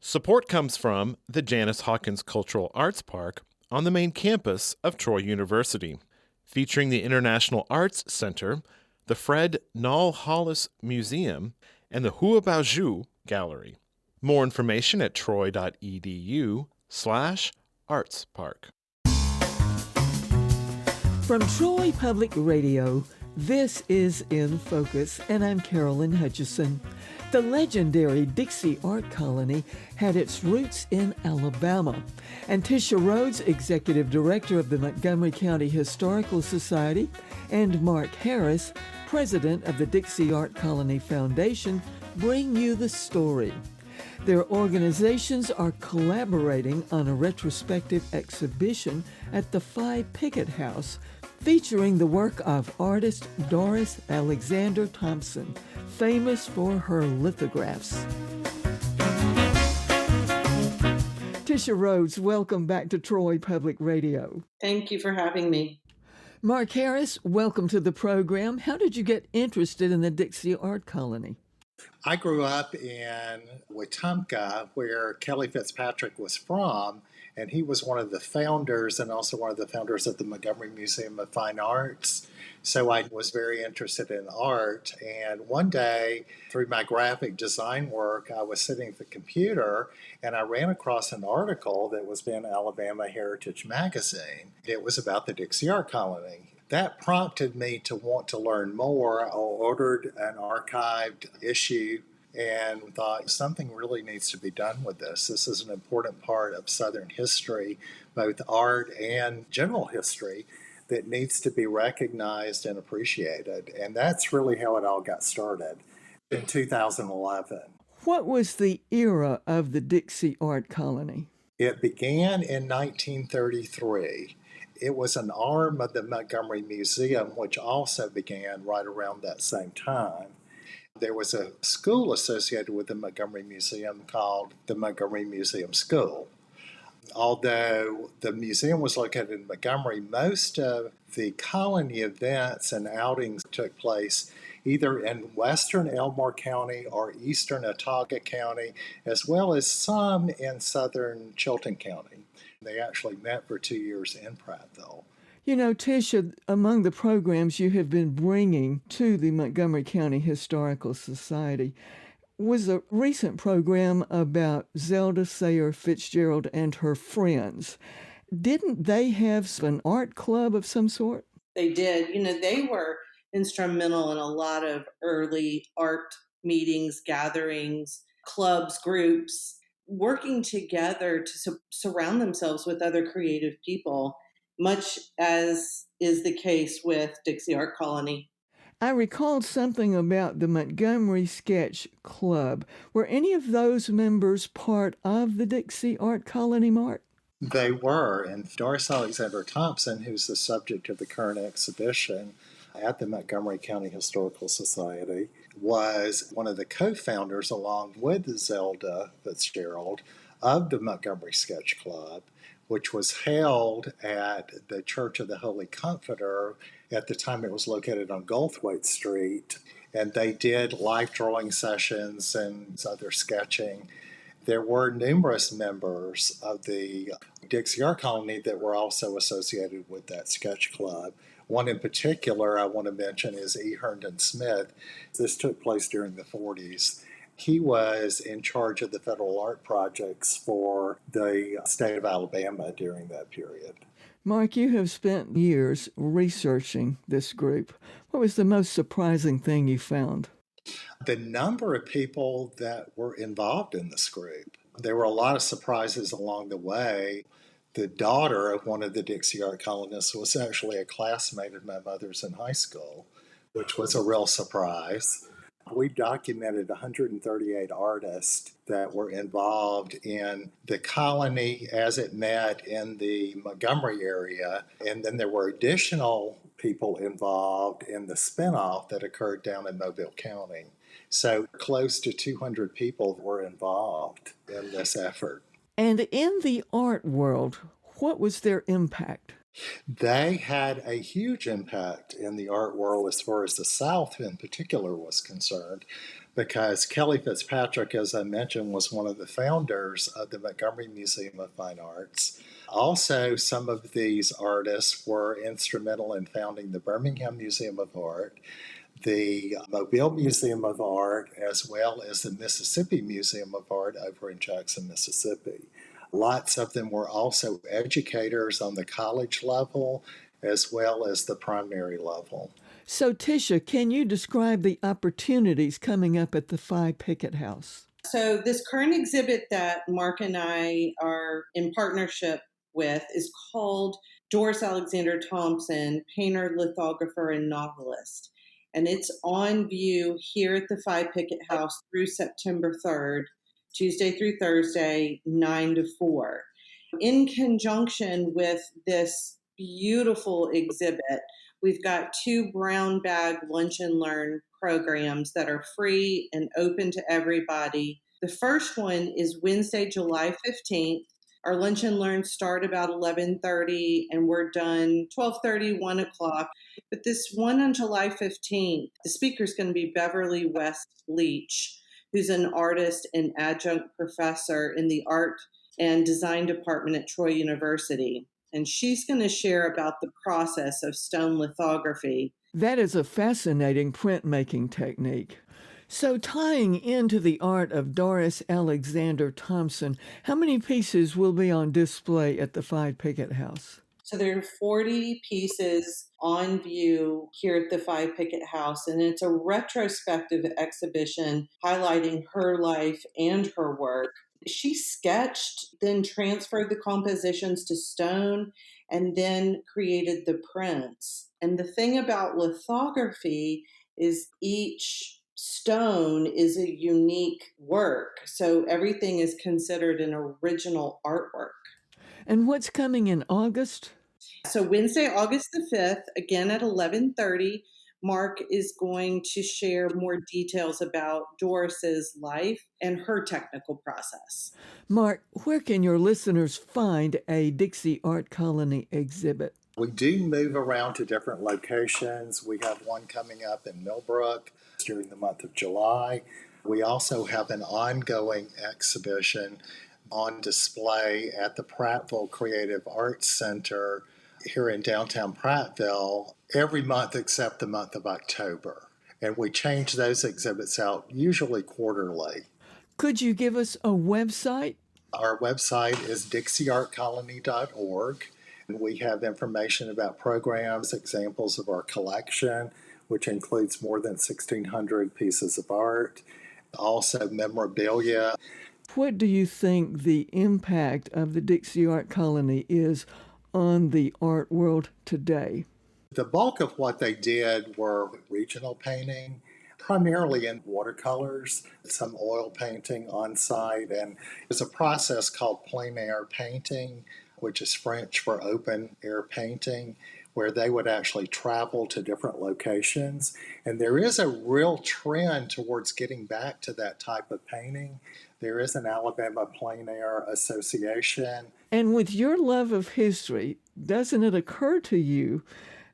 Support comes from the Janice Hawkins Cultural Arts Park on the main campus of Troy University, featuring the International Arts Center, the Fred Nall Hollis Museum, and the Hua Baoju Gallery. More information at troy.edu/artspark. From Troy Public Radio, this is In Focus, and I'm Carolyn Hutchison. The legendary Dixie Art Colony had its roots in Alabama, and Tisha Rhodes, Executive Director of the Montgomery County Historical Society, and Mark Harris, President of the Dixie Art Colony Foundation, bring you the story. Their organizations are collaborating on a retrospective exhibition at the Phi Pickett House, featuring the work of artist Doris Alexander Thompson, famous for her lithographs. Tisha Rhodes, welcome back to Troy Public Radio. Thank you for having me. Mark Harris, welcome to the program. How did you get interested in the Dixie Art Colony? I grew up in Wetumpka, where Kelly Fitzpatrick was from, and he was one of the founders and also one of the founders of the Montgomery Museum of Fine Arts. So I was very interested in art, and one day, through my graphic design work, I was sitting at the computer, and I ran across an article that was in Alabama Heritage Magazine. It was about the Dixie Art Colony. That prompted me to want to learn more. I ordered an archived issue and thought something really needs to be done with this. This is an important part of Southern history, both art and general history, that needs to be recognized and appreciated. And that's really how it all got started in 2011. What was the era of the Dixie Art Colony? It began in 1933. It was an arm of the Montgomery Museum, which also began right around that same time. There was a school associated with the Montgomery Museum called the Montgomery Museum School. Although the museum was located in Montgomery, most of the colony events and outings took place either in western Elmore County or eastern Autauga County, as well as some in southern Chilton County. They actually met for 2 years in Prattville. You know, Tisha, among the programs you have been bringing to the Montgomery County Historical Society was a recent program about Zelda Sayer Fitzgerald and her friends. Didn't they have an art club of some sort? They did. They were instrumental in a lot of early art meetings, gatherings, clubs, groups, working together to surround themselves with other creative people, much as is the case with Dixie Art Colony. I recalled something about the Montgomery Sketch Club. Were any of those members part of the Dixie Art Colony, Mark? They were, and Doris Alexander Thompson, who's the subject of the current exhibition at the Montgomery County Historical Society, was one of the co-founders, along with Zelda Fitzgerald, of the Montgomery Sketch Club, which was held at the Church of the Holy Comforter. At the time, it was located on Goldthwaite Street, and they did live drawing sessions and other sketching. There were numerous members of the Dixie Art Colony that were also associated with that sketch club. One in particular I want to mention is E. Herndon Smith. This took place during the 40s. He was in charge of the federal art projects for the state of Alabama during that period. Mark, you have spent years researching this group. What was the most surprising thing you found? The number of people that were involved in this group. There were a lot of surprises along the way. The daughter of one of the Dixie Art colonists was actually a classmate of my mother's in high school, which was a real surprise. We documented 138 artists that were involved in the colony as it met in the Montgomery area, and then there were additional people involved in the spinoff that occurred down in Mobile County. So close to 200 people were involved in this effort. And in the art world, what was their impact? They had a huge impact in the art world as far as the South in particular was concerned. because Kelly Fitzpatrick, as I mentioned, was one of the founders of the Montgomery Museum of Fine Arts. Also, some of these artists were instrumental in founding the Birmingham Museum of Art, the Mobile Museum of Art, as well as the Mississippi Museum of Art over in Jackson, Mississippi. Lots of them were also educators on the college level as well as the primary level. So, Tisha, can you describe the opportunities coming up at the Phi Picket House? So this current exhibit that Mark and I are in partnership with is called Doris Alexander Thompson, painter, lithographer, and novelist. And it's on view here at the Phi Picket House through September 3rd, Tuesday through Thursday, 9 to 4. In conjunction with this beautiful exhibit, we've got 2 brown bag lunch and learn programs that are free and open to everybody. The first one is Wednesday, July 15th. Our lunch and learn start about 11:30 and we're done 12:30, 1 o'clock. But this one on July 15th, the speaker is going to be Beverly West Leach, who's an artist and adjunct professor in the art and design department at Troy University. And she's going to share about the process of stone lithography. That is a fascinating printmaking technique. So, tying into the art of Doris Alexander Thompson, how many pieces will be on display at the Phi Picket House? So there are 40 pieces on view here at the Phi Picket House, and it's a retrospective exhibition highlighting her life and her work. She sketched, then transferred the compositions to stone, and then created the prints. And the thing about lithography is each stone is a unique work. So everything is considered an original artwork. And what's coming in August? So Wednesday, August the 5th, again at 11:30, Mark is going to share more details about Doris's life and her technical process. Mark, where can your listeners find a Dixie Art Colony exhibit? We do move around to different locations. We have one coming up in Millbrook during the month of July. We also have an ongoing exhibition on display at the Prattville Creative Arts Center here in downtown Prattville every month except the month of October. And we change those exhibits out usually quarterly. Could you give us a website? Our website is dixieartcolony.org. And we have information about programs, examples of our collection, which includes more than 1,600 pieces of art, also memorabilia. What do you think the impact of the Dixie Art Colony is on the art world today? The bulk of what they did were regional painting, primarily in watercolors, some oil painting on site, and there's a process called plein air painting, which is French for open air painting, where they would actually travel to different locations. And there is a real trend towards getting back to that type of painting. There is an Alabama Plein Air Association. And with your love of history, doesn't it occur to you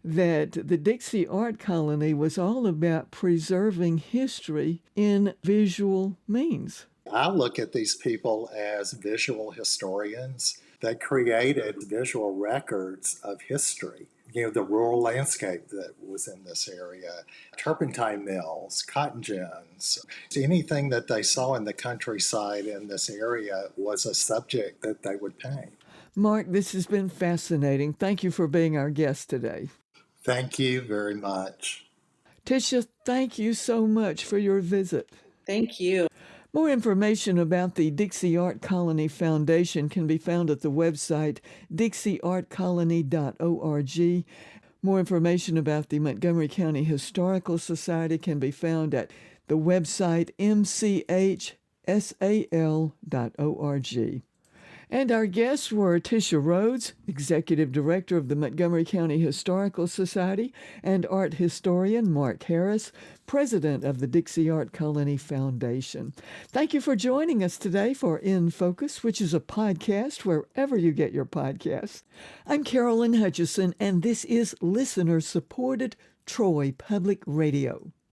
that the Dixie Art Colony was all about preserving history in visual means? I look at these people as visual historians. They created visual records of history. You know, the rural landscape that was in this area, turpentine mills, cotton gins, anything that they saw in the countryside in this area was a subject that they would paint. Mark, this has been fascinating. Thank you for being our guest today. Thank you very much. Tisha, thank you so much for your visit. Thank you. More information about the Dixie Art Colony Foundation can be found at the website dixieartcolony.org. More information about the Montgomery County Historical Society can be found at the website mchsal.org. And our guests were Tisha Rhodes, Executive Director of the Montgomery County Historical Society, and art historian Mark Harris, President of the Dixie Art Colony Foundation. Thank you for joining us today for In Focus, which is a podcast wherever you get your podcasts. I'm Carolyn Hutchison, and this is listener-supported Troy Public Radio.